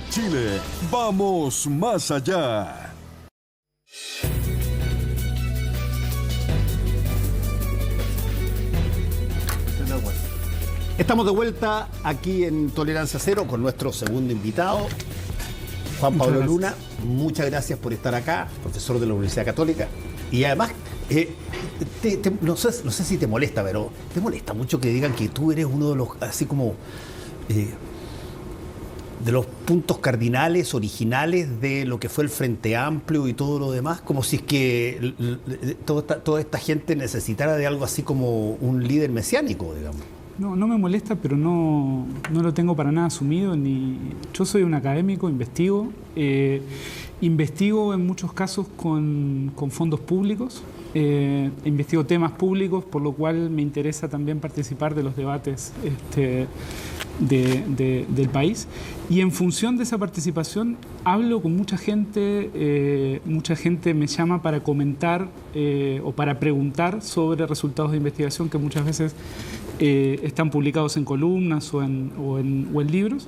Chile, vamos más allá. Estamos de vuelta aquí en Tolerancia Cero con nuestro segundo invitado, Juan Pablo Luna. Muchas gracias por estar acá, profesor de la Universidad Católica. Y además, no sé si te molesta, pero ¿te molesta mucho que digan que tú eres uno de los, así como, de los puntos cardinales, originales de lo que fue el Frente Amplio y todo lo demás? Como si es que toda esta gente necesitara de algo así como un líder mesiánico, digamos. No me molesta, pero no lo tengo para nada asumido. Yo soy un académico, investigo en muchos casos con fondos públicos, investigo temas públicos, por lo cual me interesa también participar de los debates del país. Y en función de esa participación hablo con mucha gente me llama para comentar o para preguntar sobre resultados de investigación que muchas veces están publicados en columnas o en libros.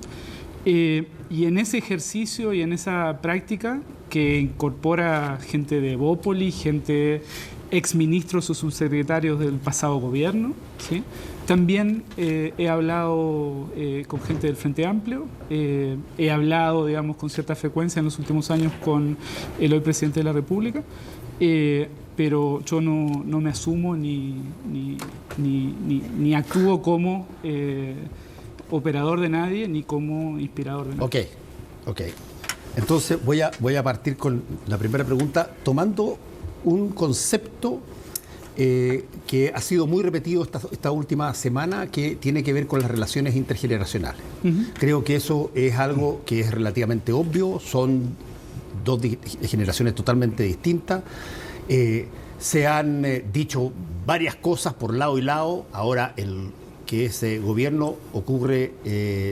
Y en ese ejercicio y en esa práctica que incorpora gente de Bópoli, gente exministros o subsecretarios del pasado gobierno, ¿sí? También he hablado con gente del Frente Amplio, he hablado, digamos, con cierta frecuencia en los últimos años con el hoy presidente de la República, pero yo no me asumo ni actúo como operador de nadie ni como inspirador de nadie. Ok. Entonces voy a partir con la primera pregunta, tomando un concepto que ha sido muy repetido esta última semana, que tiene que ver con las relaciones intergeneracionales. Creo que eso es algo que es relativamente obvio, son dos generaciones totalmente distintas. Se han dicho varias cosas por lado y lado. Ahora, que ese gobierno ocurre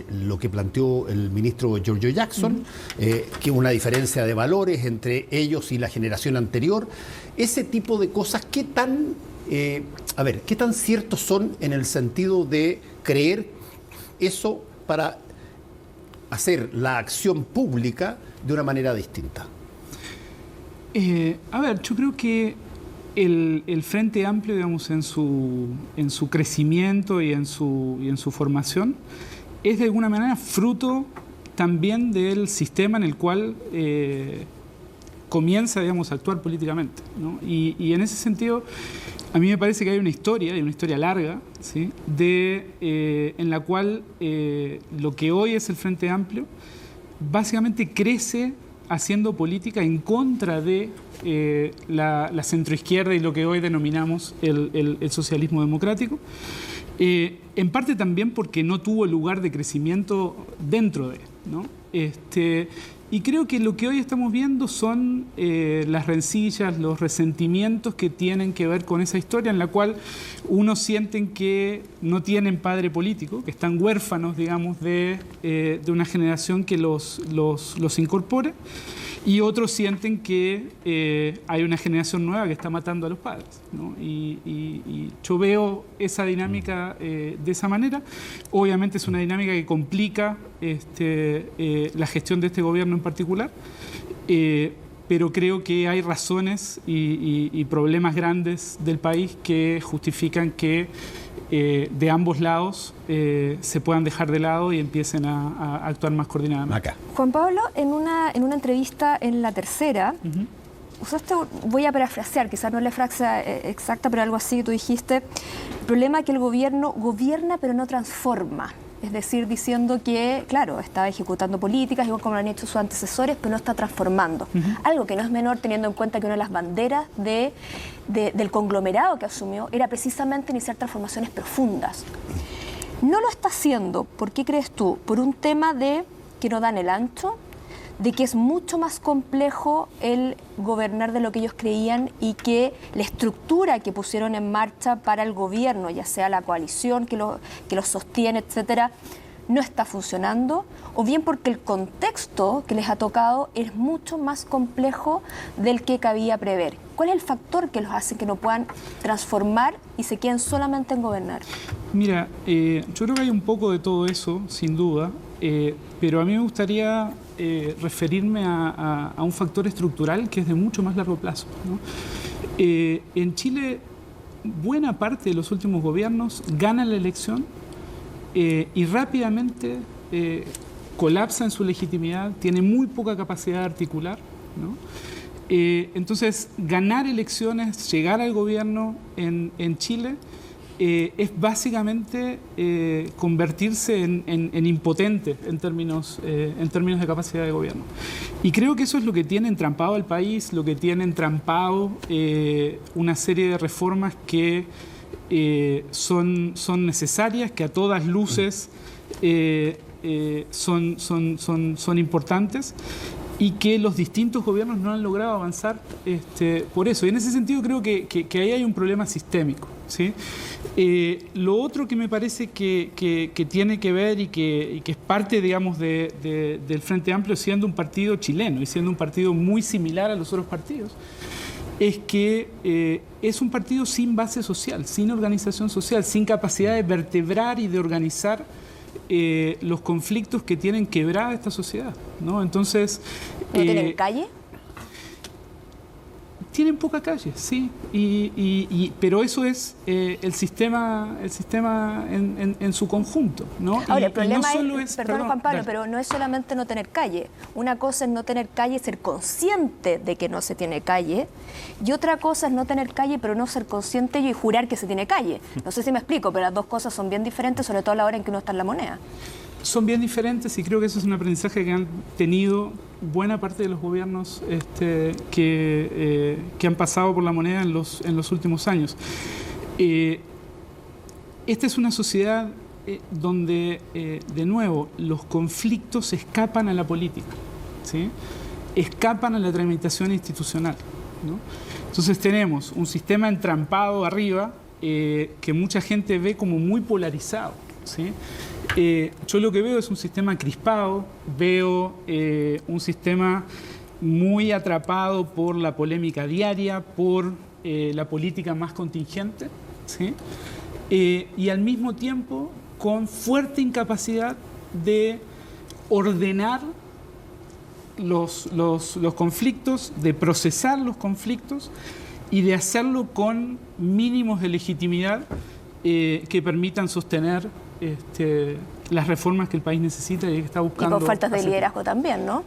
lo que planteó el ministro Giorgio Jackson, que una diferencia de valores entre ellos y la generación anterior. Ese tipo de cosas, ¿qué tan ciertos son en el sentido de creer eso para hacer la acción pública de una manera distinta? Yo creo que el Frente Amplio, digamos, en su crecimiento y en su formación, es de alguna manera fruto también del sistema en el cual comienza, digamos, a actuar políticamente, ¿no? Y en ese sentido, a mí me parece que hay una historia larga, ¿sí? En la cual lo que hoy es el Frente Amplio básicamente crece haciendo política en contra de la centroizquierda y lo que hoy denominamos el socialismo democrático. En parte también porque no tuvo lugar de crecimiento dentro de, ¿no? Y creo que lo que hoy estamos viendo son las rencillas, los resentimientos que tienen que ver con esa historia en la cual unos sienten que no tienen padre político, que están huérfanos, digamos, de una generación que los incorpore, y otros sienten que hay una generación nueva que está matando a los padres, ¿no? Y yo veo esa dinámica de esa manera. Obviamente es una dinámica que complica la gestión de este gobierno en particular, pero creo que hay razones y problemas grandes del país que justifican que de ambos lados se puedan dejar de lado y empiecen a actuar más coordinadamente. Acá. Juan Pablo, en una entrevista en La Tercera, usaste, voy a parafrasear, quizás no es la frase exacta, pero algo así que tú dijiste: el problema es que el gobierno gobierna pero no transforma. Es decir, diciendo que, claro, está ejecutando políticas, igual como lo han hecho sus antecesores, pero no está transformando. Algo que no es menor teniendo en cuenta que una de las banderas del conglomerado que asumió era precisamente iniciar transformaciones profundas. No lo está haciendo, ¿por qué crees tú? ¿Por un tema de que no dan el ancho? ¿De que es mucho más complejo el gobernar de lo que ellos creían y que la estructura que pusieron en marcha para el gobierno, ya sea la coalición que los sostiene, etcétera, no está funcionando? ¿O bien porque el contexto que les ha tocado es mucho más complejo del que cabía prever? ¿Cuál es el factor que los hace que no puedan transformar y se queden solamente en gobernar? Mira, yo creo que hay un poco de todo eso, sin duda, pero a mí me gustaría referirme a un factor estructural que es de mucho más largo plazo, ¿no? En Chile, buena parte de los últimos gobiernos ganan la elección y rápidamente colapsa en su legitimidad, tiene muy poca capacidad de articular, ¿no? Entonces, ganar elecciones, llegar al gobierno en Chile es básicamente convertirse en impotente en términos de capacidad de gobierno. Y creo que eso es lo que tiene entrampado al país, lo que tiene entrampado una serie de reformas que son necesarias, que a todas luces son importantes, y que los distintos gobiernos no han logrado avanzar por eso. Y en ese sentido creo que ahí hay un problema sistémico, ¿sí? Lo otro que me parece que tiene que ver y que es parte, digamos, del Frente Amplio, siendo un partido chileno y siendo un partido muy similar a los otros partidos, es que es un partido sin base social, sin organización social, sin capacidad de vertebrar y de organizar los conflictos que tienen quebrada esta sociedad, ¿no? Entonces, ¿no tienen calle? Tienen poca calle, sí, pero eso es el sistema en su conjunto, ¿no? Ahora, el problema no solo perdón, Juan Pablo, dale. pero no es solamente no tener calle. Una cosa es no tener calle, ser consciente de que no se tiene calle, y otra cosa es no tener calle, pero no ser consciente y jurar que se tiene calle. No sé si me explico, pero las dos cosas son bien diferentes, sobre todo a la hora en que uno está en la moneda. Son bien diferentes y creo que eso es un aprendizaje que han tenido buena parte de los gobiernos que han pasado por la moneda en los últimos años. Esta es una sociedad donde, de nuevo, los conflictos escapan a la política, ¿sí? Escapan a la tramitación institucional, ¿no? Entonces tenemos un sistema entrampado arriba que mucha gente ve como muy polarizado, ¿sí? Yo lo que veo es un sistema crispado, veo un sistema muy atrapado por la polémica diaria, por la política más contingente, ¿sí? Y al mismo tiempo con fuerte incapacidad de ordenar los conflictos, de procesar los conflictos y de hacerlo con mínimos de legitimidad que permitan sostener las reformas que el país necesita y que está buscando. Y con faltas de liderazgo también, ¿no?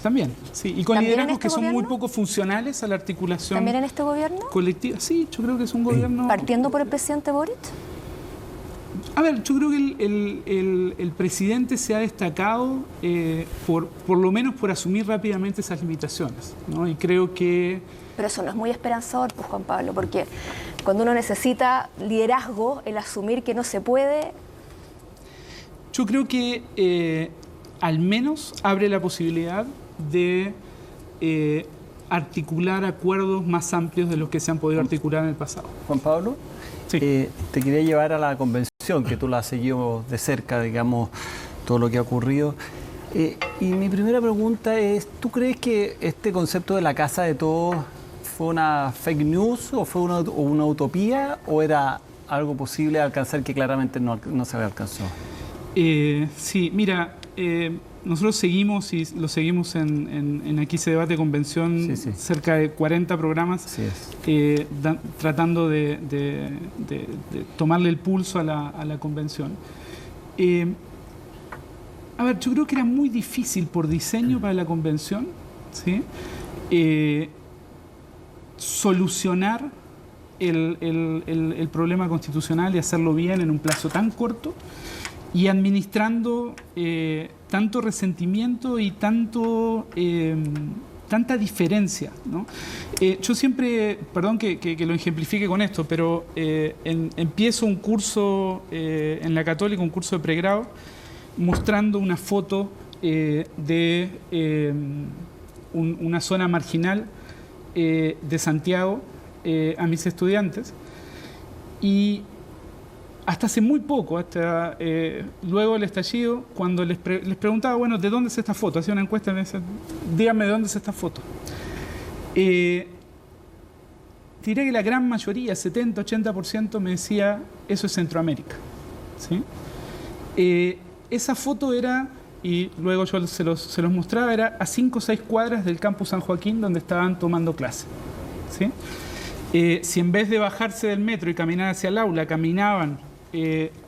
También, sí. Y con liderazgos que son gobierno? muy poco funcionales a la articulación ¿También en este gobierno? colectiva. Sí, yo creo que es un gobierno... ¿Partiendo por el presidente Boric? A ver, yo creo que el presidente se ha destacado por lo menos por asumir rápidamente esas limitaciones, ¿no? Y creo que... Pero eso no es muy esperanzador, pues, Juan Pablo, porque cuando uno necesita liderazgo, el asumir que no se puede... Yo creo que al menos abre la posibilidad de articular acuerdos más amplios de los que se han podido articular en el pasado. Juan Pablo, Sí. te quería llevar a la convención, que tú la has seguido de cerca, digamos, todo lo que ha ocurrido. Y mi primera pregunta es, ¿tú crees que este concepto de la casa de todos fue una fake news o fue una utopía o era algo posible de alcanzar que claramente no se alcanzó? Sí, mira, nosotros seguimos y lo seguimos en Aquí se debate convención, Sí. cerca de 40 programas, Así es. tratando de tomarle el pulso a la convención. A ver, yo creo que era muy difícil por diseño para la convención, ¿sí? Solucionar el problema constitucional y hacerlo bien en un plazo tan corto y administrando tanto resentimiento y tanta diferencia, ¿no? Yo siempre, perdón que lo ejemplifique con esto, pero empiezo un curso en la Católica, un curso de pregrado, mostrando una foto de una zona marginal de Santiago a mis estudiantes, y hasta hace muy poco, hasta luego del estallido, cuando les preguntaba, bueno, ¿de dónde es esta foto? Hacía una encuesta y me decían, díganme de dónde es esta foto. Diré que la gran mayoría, 70-80%, me decía, eso es Centroamérica, ¿sí? Esa foto era y luego yo se los mostraba, era a 5 o 6 cuadras del campus San Joaquín donde estaban tomando clase, ¿sí? Si en vez de bajarse del metro y caminar hacia el aula, caminaban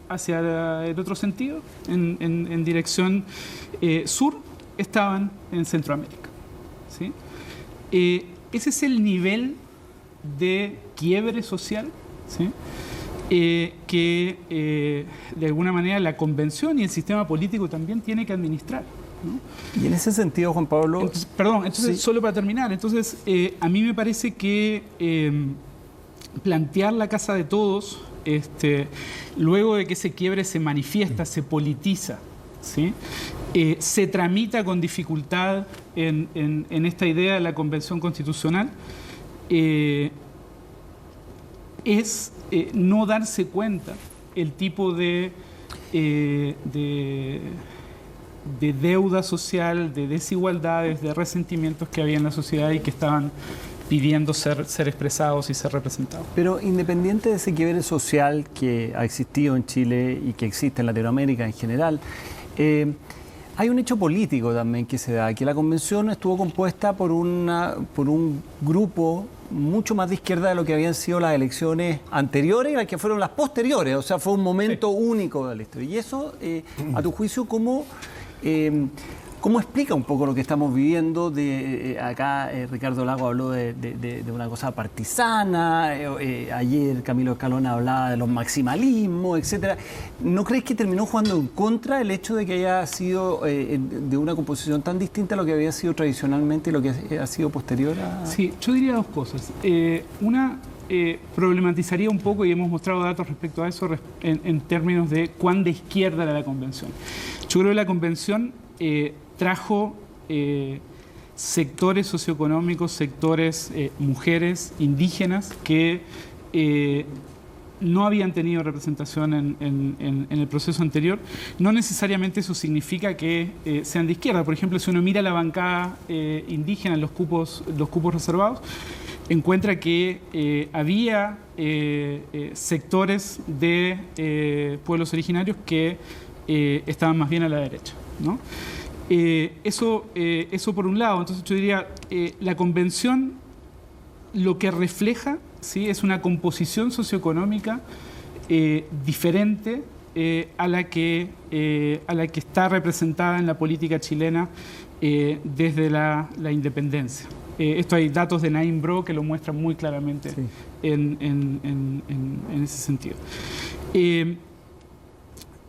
hacia el otro sentido, en dirección sur, estaban en Centroamérica, ¿sí? Ese es el nivel de quiebre social, ¿sí? Que de alguna manera la convención y el sistema político también tiene que administrar, ¿no? Y en ese sentido, Juan Pablo... Entonces, sí. solo para terminar, entonces a mí me parece que plantear la casa de todos, luego de que ese quiebre se manifiesta, se politiza, ¿sí? Se tramita con dificultad en esta idea de la Convención Constitucional, es no darse cuenta el tipo de deuda social, de desigualdades, de resentimientos que había en la sociedad y que estaban pidiendo ser expresados y ser representados. Pero independiente de ese quiebre social que ha existido en Chile y que existe en Latinoamérica en general, hay un hecho político también que se da, que la convención estuvo compuesta por un grupo mucho más de izquierda de lo que habían sido las elecciones anteriores y las que fueron las posteriores, o sea, fue un momento único de la historia. Y eso, a tu juicio, ¿cómo explica un poco lo que estamos viviendo? Acá Ricardo Lago habló de una cosa partisana, ayer Camilo Escalona hablaba de los maximalismos, etcétera. ¿No crees que terminó jugando en contra el hecho de que haya sido de una composición tan distinta a lo que había sido tradicionalmente y lo que ha sido posterior a...? Sí, yo diría dos cosas. Una, problematizaría un poco, y hemos mostrado datos respecto a eso, en términos de cuán de izquierda era la convención. Yo creo que la convención trajo sectores socioeconómicos, sectores mujeres, indígenas, que no habían tenido representación en el proceso anterior. No necesariamente eso significa que sean de izquierda. Por ejemplo, si uno mira la bancada indígena en los cupos reservados, encuentra que había sectores de pueblos originarios que estaban más bien a la derecha, ¿no? Eso por un lado. Entonces yo diría, la convención lo que refleja, ¿sí?, es una composición socioeconómica diferente a la que está representada en la política chilena desde la independencia. Esto hay datos de Naim Bro que lo muestran muy claramente, sí, en ese sentido.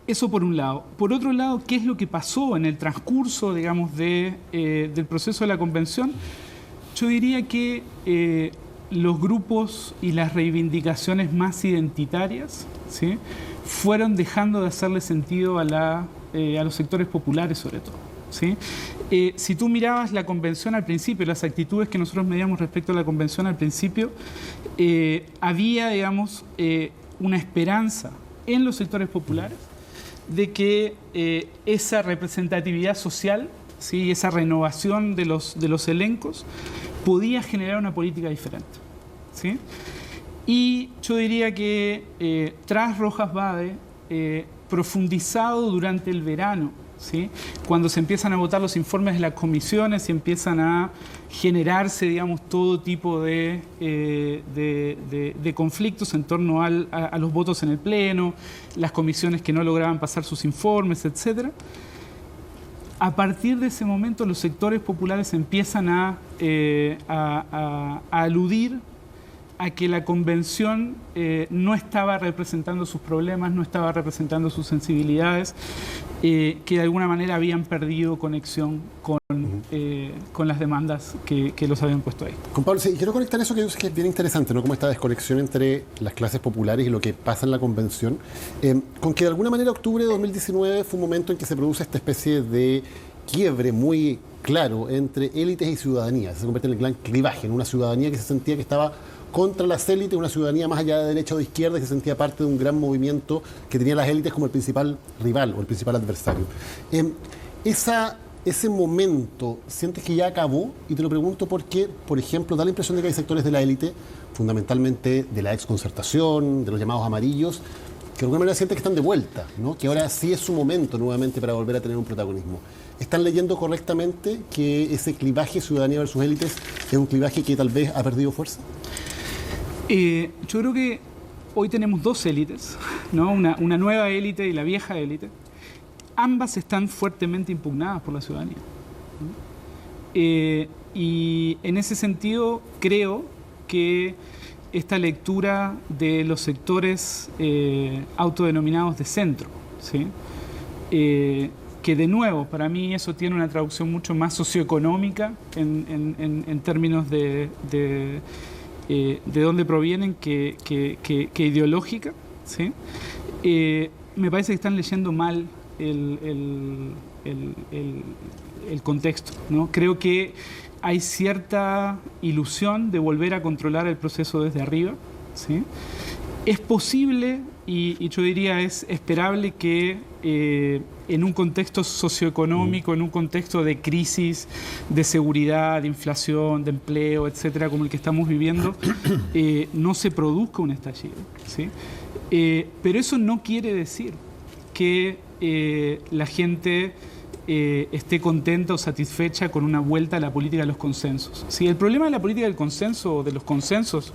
Eso por un lado. Por otro lado, ¿qué es lo que pasó en el transcurso, digamos, del proceso de la convención? Yo diría que los grupos y las reivindicaciones más identitarias, ¿sí?, fueron dejando de hacerle sentido a los sectores populares, sobre todo, ¿sí? Si tú mirabas la convención al principio, las actitudes que nosotros medíamos respecto a la convención al principio, había, digamos, una esperanza en los sectores populares de que esa representatividad social, ¿sí?, esa renovación de los elencos podía generar una política diferente, ¿sí? Y yo diría que tras Rojas Bade, profundizado durante el verano, ¿sí?, cuando se empiezan a votar los informes de las comisiones y empiezan a generarse, digamos, todo tipo de conflictos en torno a los votos en el Pleno, las comisiones que no lograban pasar sus informes, etcétera. A partir de ese momento los sectores populares empiezan a aludir a que la convención no estaba representando sus problemas, no estaba representando sus sensibilidades, que de alguna manera habían perdido conexión con las demandas que los habían puesto ahí. Con Pablo, sí, quiero conectar eso que es bien interesante, ¿no? Como esta desconexión entre las clases populares y lo que pasa en la convención, con que de alguna manera octubre de 2019 fue un momento en que se produce esta especie de quiebre muy claro entre élites y ciudadanía. Se convierte en el gran clivaje, en una ciudadanía que se sentía que estaba contra las élites, una ciudadanía más allá de derecha o de izquierda, que se sentía parte de un gran movimiento que tenía las élites como el principal rival o el principal adversario. Ese momento, ¿sientes que ya acabó? Y te lo pregunto porque, por ejemplo, da la impresión de que hay sectores de la élite, fundamentalmente de la exconcertación, de los llamados amarillos, de alguna manera sienten que están de vuelta, ¿no? Que ahora sí es su momento nuevamente para volver a tener un protagonismo. ¿Están leyendo correctamente que ese clivaje ciudadanía versus élites es un clivaje que tal vez ha perdido fuerza? Yo creo que hoy tenemos dos élites, ¿no? Una nueva élite y la vieja élite. Ambas están fuertemente impugnadas por la ciudadanía, ¿no? Y en ese sentido creo que esta lectura de los sectores autodenominados de centro, ¿sí? Que de nuevo, para mí eso tiene una traducción mucho más socioeconómica en términos de dónde provienen que ideológica, ¿sí? Me parece que están leyendo mal el contexto, ¿no? Creo que hay cierta ilusión de volver a controlar el proceso desde arriba, ¿sí? Es posible y yo diría es esperable que en un contexto socioeconómico, en un contexto de crisis, de seguridad, de inflación, de empleo, etcétera, como el que estamos viviendo, no se produzca un estallido, ¿sí? Pero eso no quiere decir que la gente esté contenta o satisfecha con una vuelta a la política de los consensos. ¿Sí? El problema de la política del consenso o de los consensos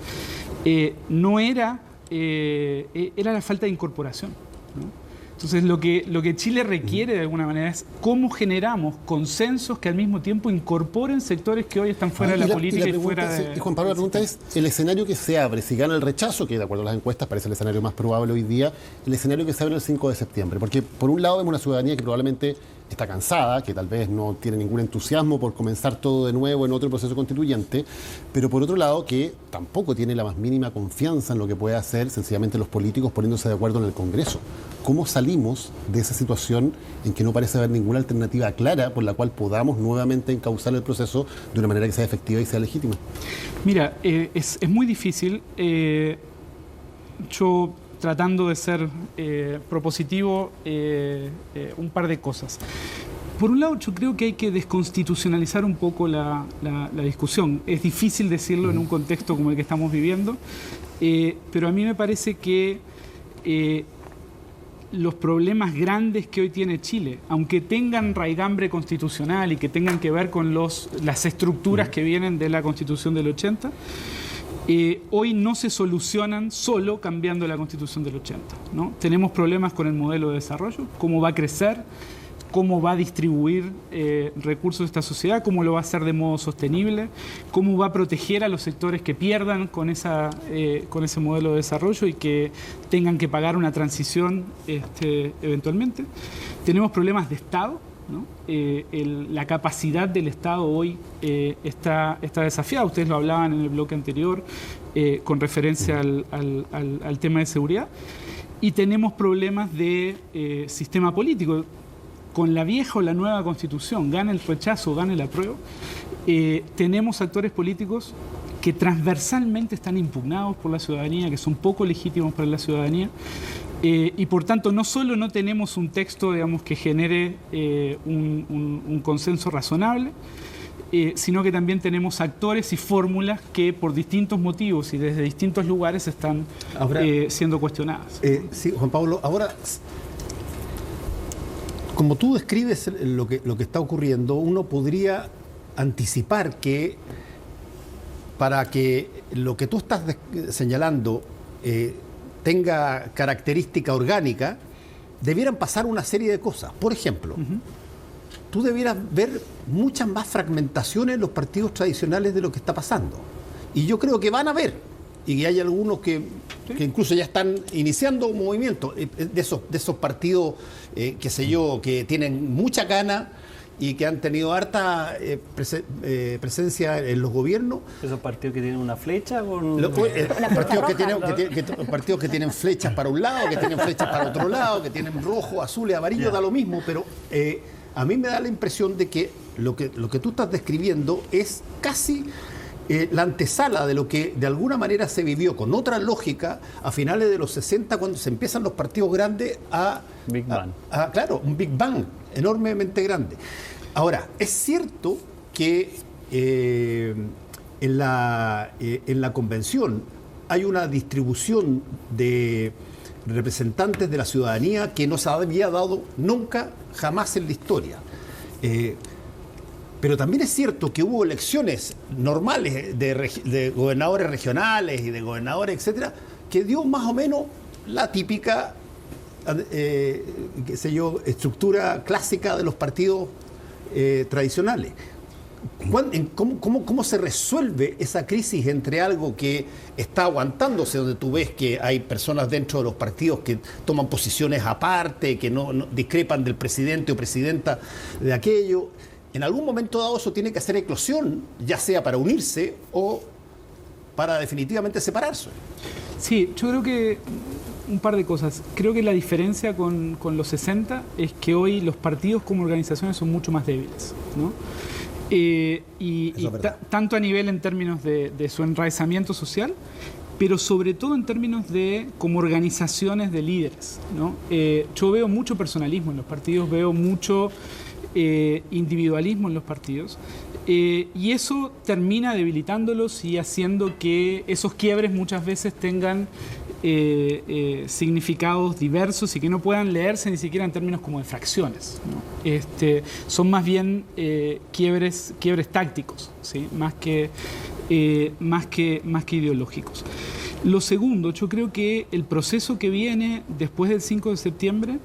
no era la falta de incorporación, ¿no? Entonces lo que Chile requiere de alguna manera es cómo generamos consensos que al mismo tiempo incorporen sectores que hoy están fuera de la política y fuera de... Juan Pablo, la pregunta es, el escenario que se abre, si gana el rechazo, que de acuerdo a las encuestas parece el escenario más probable hoy día, el escenario que se abre el 5 de septiembre. Porque por un lado vemos una ciudadanía que probablemente está cansada, que tal vez no tiene ningún entusiasmo por comenzar todo de nuevo en otro proceso constituyente, pero por otro lado que tampoco tiene la más mínima confianza en lo que puede hacer sencillamente los políticos poniéndose de acuerdo en el Congreso. ¿Cómo salimos de esa situación en que no parece haber ninguna alternativa clara por la cual podamos nuevamente encauzar el proceso de una manera que sea efectiva y sea legítima? Mira, es muy difícil. Yo tratando de ser propositivo, un par de cosas. Por un lado, yo creo que hay que desconstitucionalizar un poco la discusión. Es difícil decirlo en un contexto como el que estamos viviendo, pero a mí me parece que los problemas grandes que hoy tiene Chile, aunque tengan raigambre constitucional y que tengan que ver con las estructuras que vienen de la Constitución del 80, hoy no se solucionan solo cambiando la Constitución del 80, ¿no? Tenemos problemas con el modelo de desarrollo, cómo va a crecer, cómo va a distribuir recursos de esta sociedad, cómo lo va a hacer de modo sostenible, cómo va a proteger a los sectores que pierdan con ese modelo de desarrollo y que tengan que pagar una transición eventualmente. Tenemos problemas de Estado, ¿no? La capacidad del Estado hoy está desafiada. Ustedes lo hablaban en el bloque anterior con referencia al tema de seguridad. Y tenemos problemas de sistema político. Con la vieja o la nueva Constitución, gane el rechazo o gane el apruebo, tenemos actores políticos que transversalmente están impugnados por la ciudadanía, que son poco legítimos para la ciudadanía, y por tanto no solo no tenemos un texto, digamos, que genere un consenso razonable, sino que también tenemos actores y fórmulas que por distintos motivos y desde distintos lugares están siendo cuestionadas. Sí, Juan Pablo, ahora, como tú describes lo que está ocurriendo, uno podría anticipar que para que lo que tú estás señalando tenga característica orgánica, debieran pasar una serie de cosas. Por ejemplo, tú debieras ver muchas más fragmentaciones en los partidos tradicionales de lo que está pasando. Y yo creo que van a haber. Y hay algunos que incluso ya están iniciando un movimiento de esos partidos, qué sé yo, que tienen mucha gana y que han tenido harta presencia en los gobiernos. ¿Esos partidos que tienen una flecha? Partidos que tienen flechas para un lado, que tienen flechas para otro lado, que tienen rojo, azul y amarillo, da lo mismo, pero a mí me da la impresión de que lo que tú estás describiendo es casi la antesala de lo que de alguna manera se vivió con otra lógica a finales de los 60, cuando se empiezan los partidos grandes Big Bang. Claro, un Big Bang enormemente grande. Ahora, es cierto que en la convención hay una distribución de representantes de la ciudadanía que no se había dado nunca, jamás en la historia. Pero también es cierto que hubo elecciones normales de gobernadores regionales y de gobernadores, etcétera, que dio más o menos la típica qué sé yo, estructura clásica de los partidos tradicionales. ¿Cómo se resuelve esa crisis entre algo que está aguantándose, donde tú ves que hay personas dentro de los partidos que toman posiciones aparte, que no discrepan del presidente o presidenta de aquello? En algún momento dado eso tiene que hacer eclosión, ya sea para unirse o para definitivamente separarse. Sí, yo creo que un par de cosas. Creo que la diferencia con los 60 es que hoy los partidos como organizaciones son mucho más débiles, ¿no? Tanto a nivel en términos de su enraizamiento social, pero sobre todo en términos de como organizaciones de líderes, ¿no? Yo veo mucho personalismo en los partidos, veo mucho individualismo en los partidos, y eso termina debilitándolos y haciendo que esos quiebres muchas veces tengan significados diversos y que no puedan leerse ni siquiera en términos como de fracciones, ¿no? Son más bien quiebres tácticos, ¿sí? más que ideológicos. Lo segundo, yo creo que el proceso que viene después del 5 de septiembre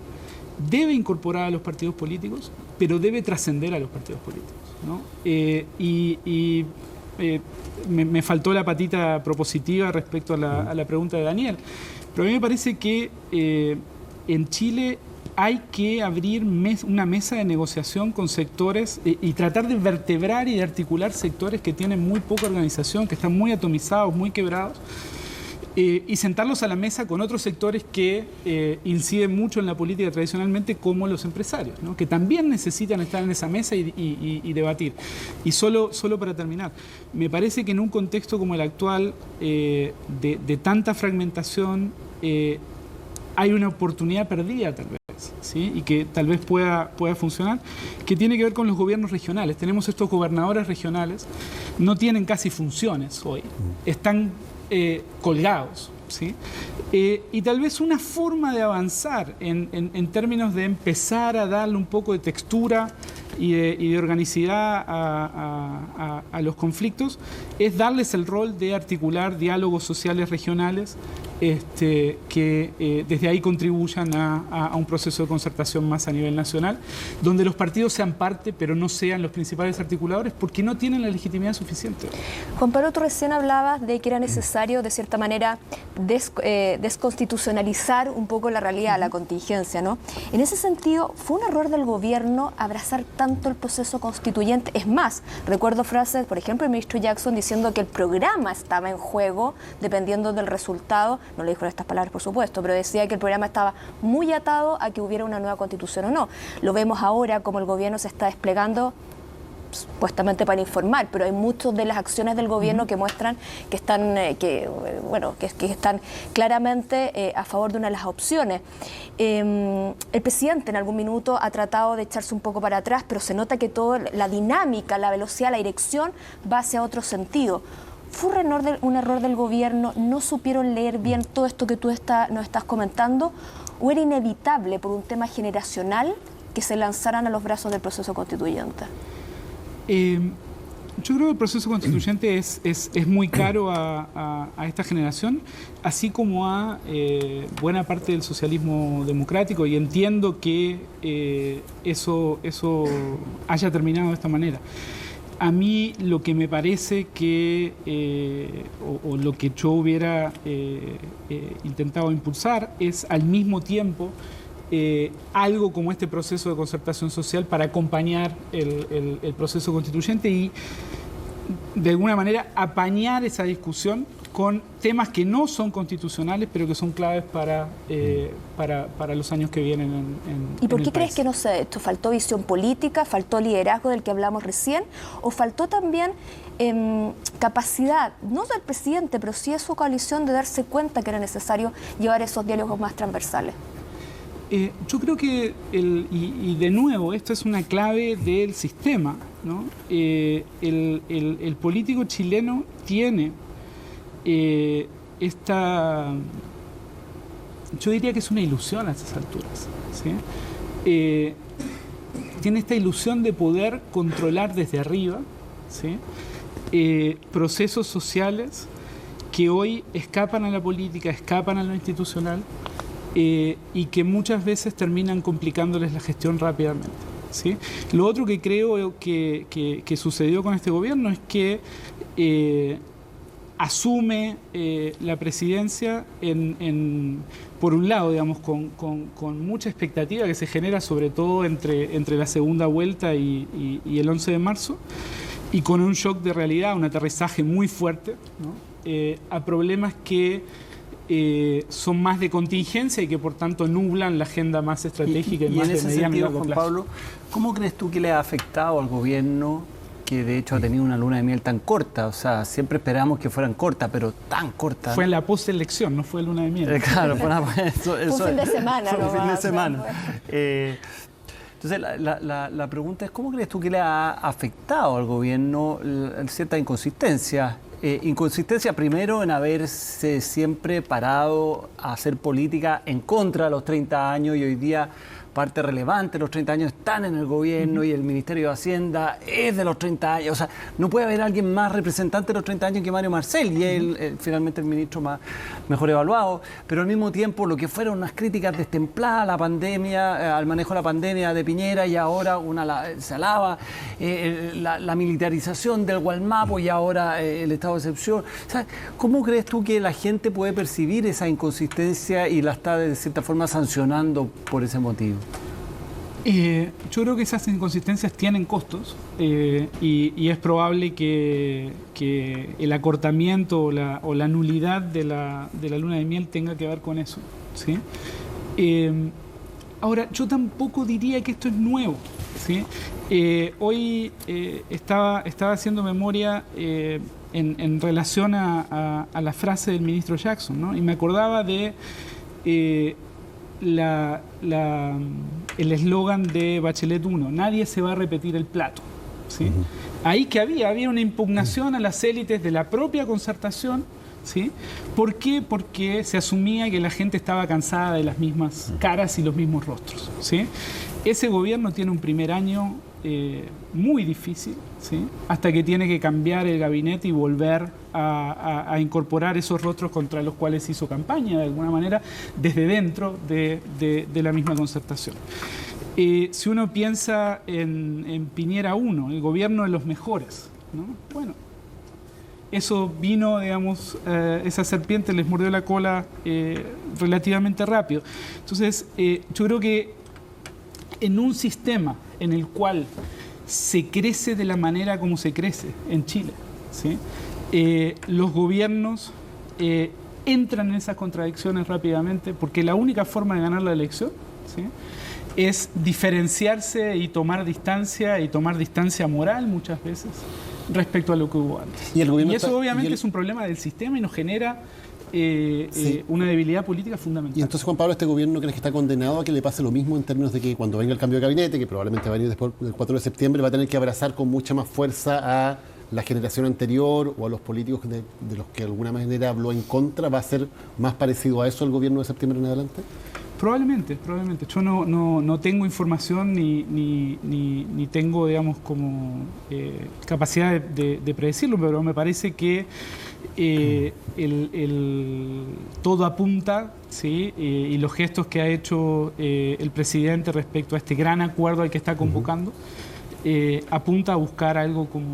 debe incorporar a los partidos políticos, pero debe trascender a los partidos políticos, ¿no? Me faltó la patita propositiva respecto a la pregunta de Daniel, pero a mí me parece que en Chile hay que abrir una mesa de negociación con sectores y tratar de vertebrar y de articular sectores que tienen muy poca organización, que están muy atomizados, muy quebrados, y sentarlos a la mesa con otros sectores que inciden mucho en la política tradicionalmente, como los empresarios, ¿no? Que también necesitan estar en esa mesa y debatir. Y solo para terminar, me parece que en un contexto como el actual, de tanta fragmentación, hay una oportunidad perdida tal vez, ¿sí? Y que tal vez pueda funcionar, que tiene que ver con los gobiernos regionales. Tenemos estos gobernadores regionales, no tienen casi funciones hoy, están colgados, ¿sí? Y tal vez una forma de avanzar en términos de empezar a darle un poco de textura y de organicidad a los conflictos es darles el rol de articular diálogos sociales regionales que desde ahí contribuyan a un proceso de concertación más a nivel nacional, donde los partidos sean parte, pero no sean los principales articuladores, porque no tienen la legitimidad suficiente. Juan Pablo, tú recién hablabas de que era necesario, de cierta manera, desconstitucionalizar un poco la realidad, la contingencia, ¿no? En ese sentido, ¿fue un error del gobierno abrazar tanto el proceso constituyente? Es más, recuerdo frases, por ejemplo, el ministro Jackson diciendo que el programa estaba en juego dependiendo del resultado. No lo dijo en estas palabras, por supuesto, pero decía que el programa estaba muy atado a que hubiera una nueva constitución o no. Lo vemos ahora como el gobierno se está desplegando supuestamente para informar, pero hay muchas de las acciones del gobierno que muestran que están, que están claramente a favor de una de las opciones. El presidente en algún minuto ha tratado de echarse un poco para atrás, pero se nota que toda la dinámica, la velocidad, la dirección va hacia otro sentido. ¿Fue un error del gobierno? ¿No supieron leer bien todo esto que tú nos estás comentando? ¿O era inevitable por un tema generacional que se lanzaran a los brazos del proceso constituyente? Yo creo que el proceso constituyente es muy caro a esta generación, así como a buena parte del socialismo democrático, y entiendo que eso haya terminado de esta manera. A mí lo que me parece que, o lo que yo hubiera intentado impulsar, es al mismo tiempo algo como este proceso de concertación social para acompañar el proceso constituyente y de alguna manera apañar esa discusión con temas que no son constitucionales, pero que son claves para los años que vienen ¿Y por qué crees que no se ha hecho? ¿Faltó visión política? ¿Faltó liderazgo del que hablamos recién? ¿O faltó también capacidad, no del presidente, pero sí de su coalición, de darse cuenta que era necesario llevar esos diálogos más transversales? Yo creo que, y de nuevo, esto es una clave del sistema, ¿no? El político chileno tiene esta yo diría que es una ilusión a estas alturas, ¿sí? Tiene esta ilusión de poder controlar desde arriba, ¿sí? Procesos sociales que hoy escapan a la política, escapan a lo institucional, y que muchas veces terminan complicándoles la gestión rápidamente, ¿sí? Lo otro que creo que sucedió con este gobierno es que asume la presidencia por un lado, digamos, con mucha expectativa que se genera sobre todo entre la segunda vuelta y el 11 de marzo, y con un shock de realidad, un aterrizaje muy fuerte, ¿no? A problemas que son más de contingencia y que por tanto nublan la agenda más estratégica y más de mediano y largo plazo. Juan Pablo, ¿cómo crees tú que le ha afectado al gobierno, que de hecho ha tenido una luna de miel tan corta? O sea, siempre esperamos que fueran cortas, pero tan cortas. Fue en la postelección, no fue luna de miel. Claro, fue un fin de semana. Fue un fin de semana. Entonces, la pregunta es, ¿cómo crees tú que le ha afectado al gobierno cierta inconsistencia? Inconsistencia primero en haberse siempre parado a hacer política en contra de los 30 años y hoy día parte relevante de los 30 años están en el gobierno y el Ministerio de Hacienda es de los 30 años. O sea, no puede haber alguien más representante de los 30 años que Mario Marcel y él finalmente el ministro mejor evaluado. Pero al mismo tiempo lo que fueron unas críticas destempladas a la pandemia, al manejo de la pandemia de Piñera y ahora se alaba la militarización del Gualmapo y ahora el estado de excepción. O sea, ¿cómo crees tú que la gente puede percibir esa inconsistencia y la está de cierta forma sancionando por ese motivo? Yo creo que esas inconsistencias tienen costos y es probable que el acortamiento o la nulidad de la luna de miel tenga que ver con eso, ¿sí? Ahora, yo tampoco diría que esto es nuevo, ¿sí? Hoy estaba haciendo memoria en relación a la frase del ministro Jackson, ¿no? Y me acordaba de el eslogan de Bachelet 1, nadie se va a repetir el plato, ¿sí? Ahí que había una impugnación a las élites de la propia concertación, ¿sí? ¿Por qué? Porque se asumía que la gente estaba cansada de las mismas caras y los mismos rostros, ¿sí? Ese gobierno tiene un primer año muy difícil, ¿sí? Hasta que tiene que cambiar el gabinete y volver a incorporar esos rostros contra los cuales hizo campaña, de alguna manera, desde dentro de la misma concertación. Si uno piensa en Piñera 1, el gobierno de los mejores, ¿no? Bueno, eso vino, digamos, esa serpiente les mordió la cola relativamente rápido. Entonces, yo creo que en un sistema en el cual se crece de la manera como se crece en Chile, ¿sí? Los gobiernos entran en esas contradicciones rápidamente porque la única forma de ganar la elección, ¿sí?, es diferenciarse y tomar distancia moral muchas veces respecto a lo que hubo antes. Y eso obviamente es un problema del sistema y nos genera una debilidad política fundamental. Y entonces, Juan Pablo, ¿este gobierno crees que está condenado a que le pase lo mismo en términos de que cuando venga el cambio de gabinete, que probablemente va a venir después del 4 de septiembre, va a tener que abrazar con mucha más fuerza a la generación anterior o a los políticos de los que de alguna manera habló en contra? ¿Va a ser más parecido a eso el gobierno de septiembre en adelante? Probablemente. Yo no tengo información ni tengo, digamos, como capacidad de predecirlo, pero me parece que todo apunta, ¿sí? Y los gestos que ha hecho el presidente respecto a este gran acuerdo al que está convocando, apunta a buscar algo como...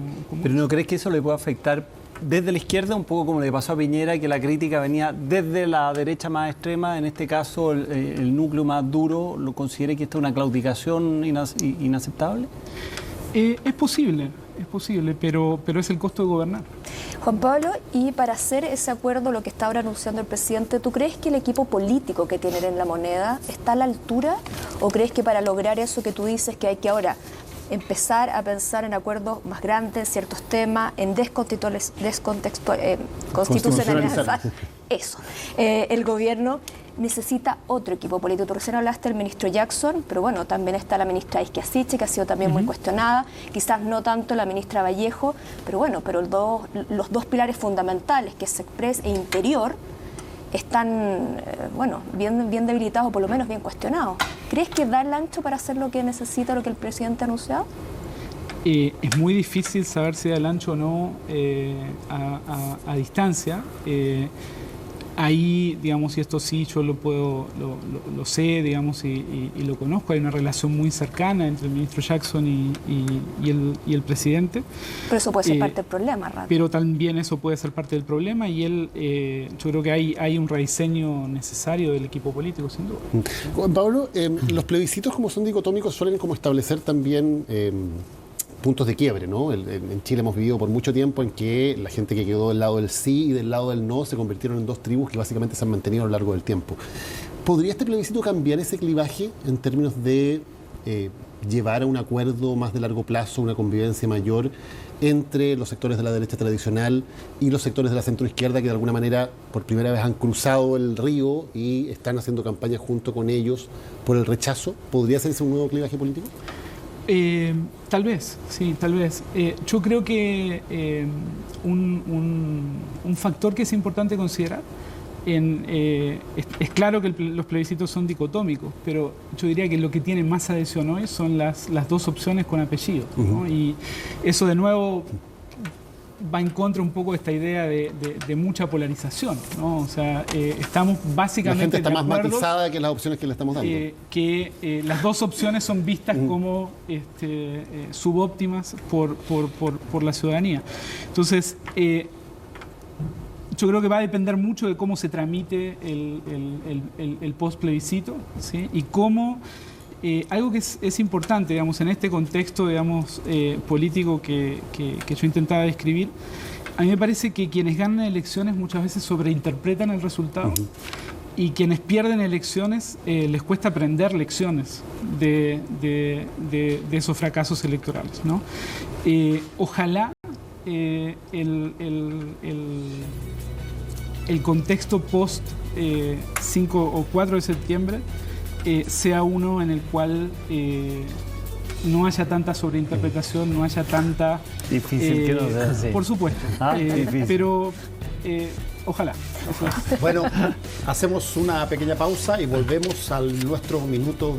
¿Pero no crees que eso le puede afectar desde la izquierda, un poco como le pasó a Piñera, que la crítica venía desde la derecha más extrema, en este caso el núcleo más duro, lo considere que esta es una claudicación inaceptable? Es posible, pero es el costo de gobernar. Juan Pablo, y para hacer ese acuerdo, lo que está ahora anunciando el presidente, ¿tú crees que el equipo político que tienen en La Moneda está a la altura? ¿O crees que para lograr eso que tú dices, que hay que ahora empezar a pensar en acuerdos más grandes, en ciertos temas, en constitucionalizar eso? El gobierno necesita otro equipo político. Tú recién hablaste del ministro Jackson, pero bueno, también está la ministra Isquiasiche, que ha sido también muy cuestionada, quizás no tanto la ministra Vallejo, pero bueno, pero los dos pilares fundamentales, que es Express e Interior, están bien debilitados, o por lo menos bien cuestionados. ¿Crees que da el ancho para hacer lo que necesita, lo que el presidente ha anunciado? Es muy difícil saber si da el ancho o no a distancia. Ahí, digamos, y esto sí yo lo sé, digamos, y lo conozco, hay una relación muy cercana entre el ministro Jackson y el presidente. Pero eso puede ser parte del problema, Rabi. Pero también eso puede ser parte del problema y yo creo que hay un rediseño necesario del equipo político, sin duda. Juan Pablo, los plebiscitos, como son dicotómicos, suelen como establecer también puntos de quiebre, ¿no? En Chile hemos vivido por mucho tiempo en que la gente que quedó del lado del sí y del lado del no se convirtieron en dos tribus que básicamente se han mantenido a lo largo del tiempo. ¿Podría este plebiscito cambiar ese clivaje en términos de llevar a un acuerdo más de largo plazo, una convivencia mayor entre los sectores de la derecha tradicional y los sectores de la centroizquierda que de alguna manera por primera vez han cruzado el río y están haciendo campaña junto con ellos por el rechazo? ¿Podría ser ese un nuevo clivaje político? Tal vez, sí, tal vez. Yo creo que un factor que es importante considerar es claro que los plebiscitos son dicotómicos, pero yo diría que lo que tiene más adhesión hoy son las dos opciones con apellido, ¿no? Y eso de nuevo va en contra un poco de esta idea de mucha polarización, ¿no? O sea, estamos básicamente la gente está más acuerdo matizada que las opciones que le estamos dando. Que las dos opciones son vistas como subóptimas por la ciudadanía. Entonces, yo creo que va a depender mucho de cómo se tramite el post-plebiscito, ¿sí? Y cómo algo que es importante, digamos, en este contexto, digamos, político que yo intentaba describir, a mí me parece que quienes ganan elecciones muchas veces sobreinterpretan el resultado y quienes pierden elecciones les cuesta aprender lecciones de esos fracasos electorales, ¿no? Ojalá el contexto post 5 o 4 de septiembre sea uno en el cual no haya tanta sobreinterpretación, no haya tanta... Difícil que no sea así. Por supuesto. Difícil. Pero ojalá. Bueno, hacemos una pequeña pausa y volvemos a nuestro minuto de